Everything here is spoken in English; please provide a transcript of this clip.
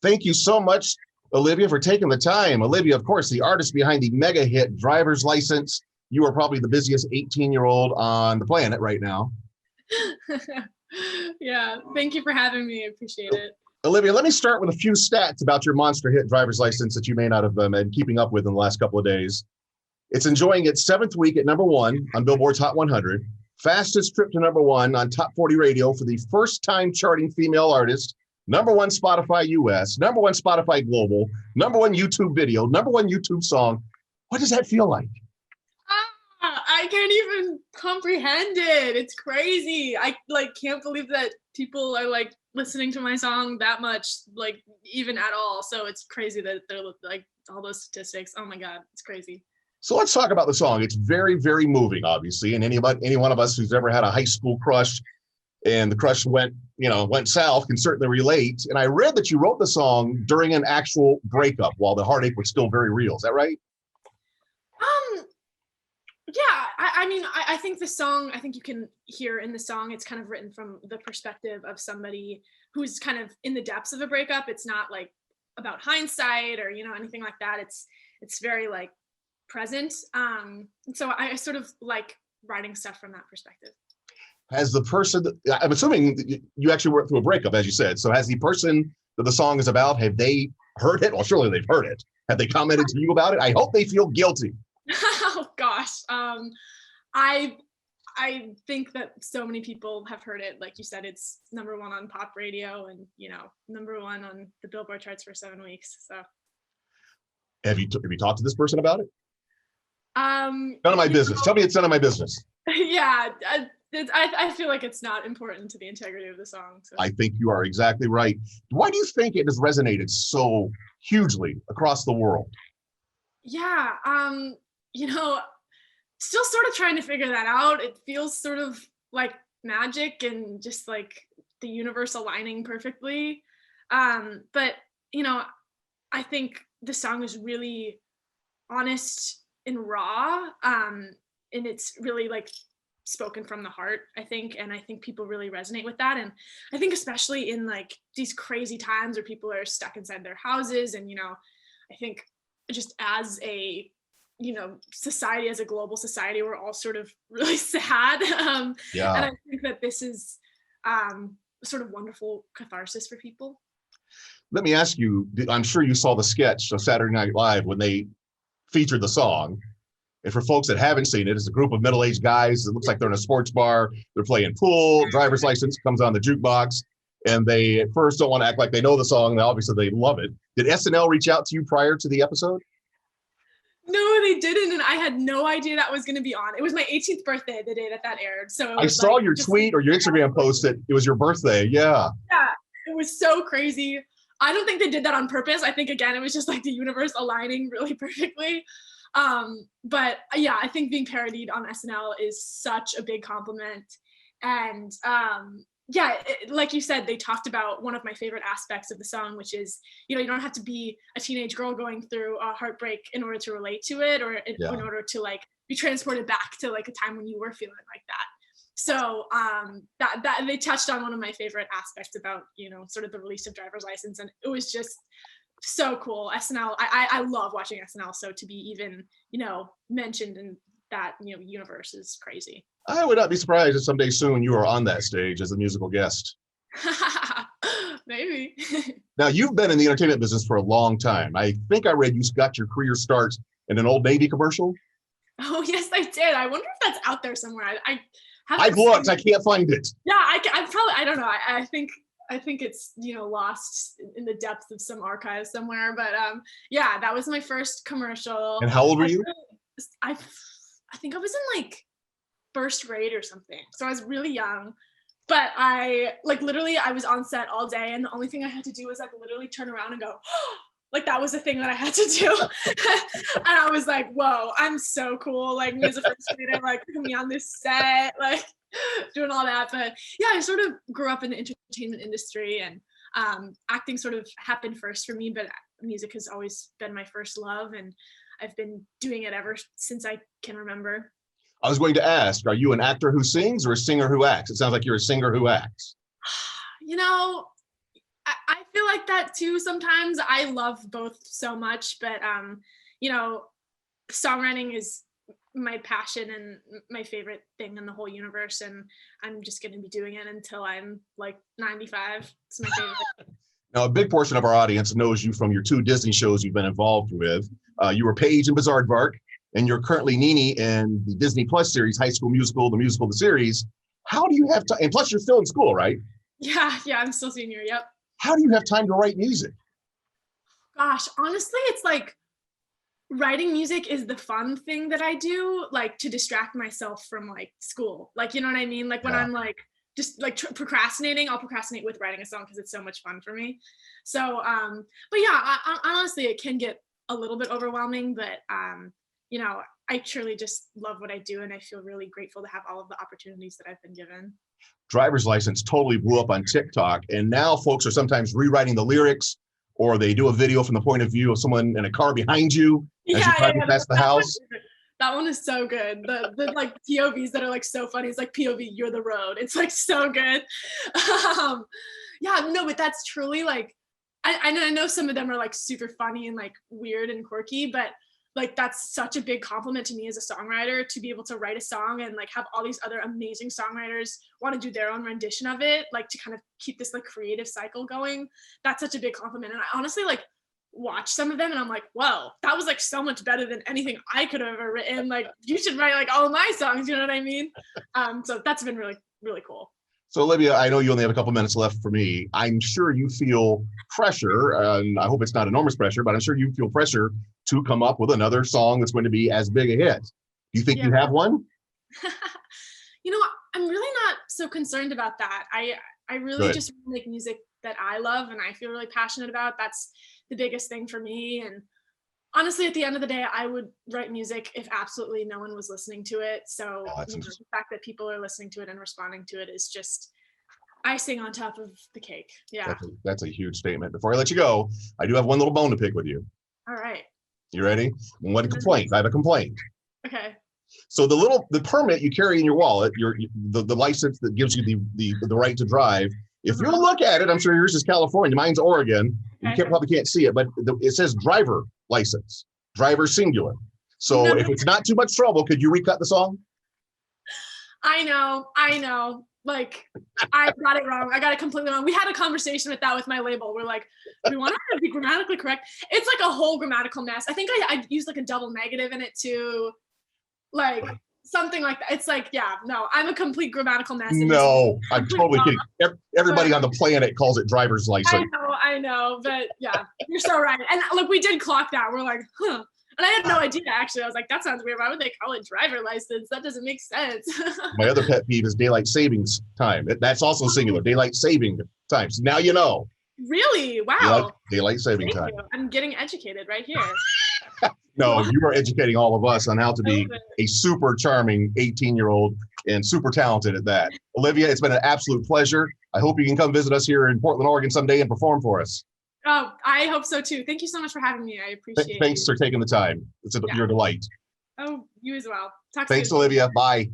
Thank you so much, Olivia, for taking the time. Olivia, of course, the artist behind the mega hit Driver's License. You are probably the busiest 18-year-old on the planet right now. Yeah, thank you for having me. I appreciate it. Olivia, let me start with a few stats about your monster hit Driver's License that you may not have been keeping up with in the last couple of days. It's enjoying its 7th week at #1 on Billboard's Hot 100, fastest trip to #1 on Top 40 Radio for the first time charting female artist, #1 Spotify US, #1 Spotify Global, #1 YouTube video, #1 YouTube song. What does that feel like? I can't even comprehend it. It's crazy. I can't believe that people are listening to my song that much, even at all. So it's crazy that they're all those statistics. Oh my God, it's crazy. So let's talk about the song. It's very, very moving, obviously. And any one of us who's ever had a high school crush and the crush went south can certainly relate. And I read that you wrote the song during an actual breakup while the heartache was still very real. Is that right? Yeah, I think the song, I think you can hear in the song, it's kind of written from the perspective of somebody who's kind of in the depths of a breakup. It's not about hindsight or, anything like that. It's very present. So I sort of like writing stuff from that perspective. Has the person, I'm assuming you actually worked through a breakup, as you said. So has the person that the song is about, have they heard it? Well, surely they've heard it. Have they commented to you about it? I hope they feel guilty. Oh gosh. I think that so many people have heard it. Like you said, it's #1 on pop radio and, #1 on the Billboard charts for 7 weeks. So have you talked to this person about it? None of my business. Tell me it's none of my business. Yeah. I feel like it's not important to the integrity of the song. So. I think you are exactly right. Why do you think it has resonated so hugely across the world? Yeah. Still sort of trying to figure that out. It feels sort of like magic and just like the universe aligning perfectly. But I think the song is really honest and raw. And it's really spoken from the heart, I think. And I think people really resonate with that. And I think especially in these crazy times where people are stuck inside their houses and, I think just as a society, as a global society, we're all sort of really sad. Yeah. And I think that this is sort of wonderful catharsis for people. Let me ask you, I'm sure you saw the sketch of Saturday Night Live when they featured the song. And for folks that haven't seen it, it's a group of middle-aged guys. It looks like they're in a sports bar. They're playing pool. Driver's License comes on the jukebox. And they at first don't want to act like they know the song. Obviously, they love it. Did SNL reach out to you prior to the episode? No, they didn't, and I had no idea that was going to be on. It was my 18th birthday the day that aired. So I saw your tweet or your Instagram post that it was your birthday. Yeah. Yeah, it was so crazy. I don't think they did that on purpose. I think, again, it was just the universe aligning really perfectly. But yeah, I think being parodied on SNL is such a big compliment. And yeah, like you said, they talked about one of my favorite aspects of the song, which is, you don't have to be a teenage girl going through a heartbreak in order to relate to it or in order to be transported back to a time when you were feeling like that. So that they touched on one of my favorite aspects about, sort of the release of Driver's License. And it was just so cool. SNL, I love watching SNL. So to be even, mentioned in that, universe is crazy. I would not be surprised if someday soon you are on that stage as a musical guest. Maybe. Now, you've been in the entertainment business for a long time. I think I read you got your career start in an Old Navy commercial. Oh, yes, I did. I wonder if that's out there somewhere. I've looked. I can't find it. Yeah, I don't know. I think it's, lost in the depths of some archive somewhere. But yeah, that was my first commercial. And how old were you? I think I was in first grade or something. So I was really young, but I literally I was on set all day and the only thing I had to do was literally turn around and go, oh, that was the thing that I had to do. And I was like, whoa, I'm so cool. Me as a first grader, put me on this set, doing all that. But yeah, I sort of grew up in the entertainment industry and acting sort of happened first for me, but music has always been my first love. And I've been doing it ever since I can remember. I was going to ask, are you an actor who sings or a singer who acts? It sounds like you're a singer who acts. I feel like that too sometimes. I love both so much, but you know, songwriting is my passion and my favorite thing in the whole universe, and I'm just going to be doing it until I'm like 95. It's my favorite. Now, a big portion of our audience knows you from your 2 Disney shows you've been involved with. You were Paige in Bizaardvark, and you're currently Nene in the Disney Plus series, High School Musical, the series. How do you have time? And plus, you're still in school, right? Yeah, I'm still senior. Yep. How do you have time to write music? Gosh, honestly, it's like writing music is the fun thing that I do, like to distract myself from like school. Like, you know what I mean? Like when I'm like just like procrastinating, I'll procrastinate with writing a song because it's so much fun for me. So, but yeah, honestly, it can get a little bit overwhelming, but you know, I truly just love what I do, and I feel really grateful to have all of the opportunities that I've been given. Driver's License totally blew up on TikTok, and now folks are sometimes rewriting the lyrics, or they do a video from the point of view of someone in a car behind you as you're driving past the house. That one is so good. The like POVs that are like so funny. It's like POV, you're the road. It's like so good. Yeah, no, but that's truly like, I know some of them are like super funny and like weird and quirky, but like that's such a big compliment to me as a songwriter to be able to write a song and like have all these other amazing songwriters want to do their own rendition of it, like to kind of keep this like creative cycle going. That's such a big compliment. And I honestly like watch some of them and I'm like, whoa, that was like so much better than anything I could have ever written. Like you should write like all of my songs, you know what I mean? So that's been really, really cool. So Olivia, I know you only have a couple minutes left for me. I'm sure you feel pressure, and I hope it's not enormous pressure, but I'm sure you feel pressure to come up with another song that's going to be as big a hit. Do you think you have one? You know, I'm really not so concerned about that. I really just make music that I love and I feel really passionate about. That's the biggest thing for me. And honestly, at the end of the day, I would write music if absolutely no one was listening to it. So you know, the fact that people are listening to it and responding to it is just icing on top of the cake. Yeah. That's a huge statement. Before I let you go, I do have one little bone to pick with you. All right. You ready? One complaint. I have a complaint. Okay. So the permit you carry in your wallet, the license that gives you the right to drive. If you look at it, I'm sure yours is California, mine's Oregon. You probably can't see it, but it says driver license, driver singular. So if it's not too much trouble, could you recut the song? I know. Like I got it wrong. I got it completely wrong. We had a conversation with that with my label. We're like, we want to be grammatically correct. It's like a whole grammatical mess. I think I used like a double negative in it too. Like something like that. It's like, yeah, no, I'm a complete grammatical mess. No, I'm totally kidding. Everybody on the planet calls it driver's license. I know, but yeah, you're so right. And look, we did clock that. We're like, huh. And I had no idea, actually. I was like, that sounds weird. Why would they call it driver license? That doesn't make sense. My other pet peeve is daylight savings time. That's also singular, daylight saving time. So now you know. Really? Wow. Daylight saving time. I'm getting educated right here. No, you are educating all of us on how to be a super charming 18-year-old and super talented at that. Olivia, it's been an absolute pleasure. I hope you can come visit us here in Portland, Oregon someday and perform for us. Oh, I hope so too. Thank you so much for having me. I appreciate it. Thanks for taking the time. You're a delight. Oh, you as well. Thanks, Olivia. Bye.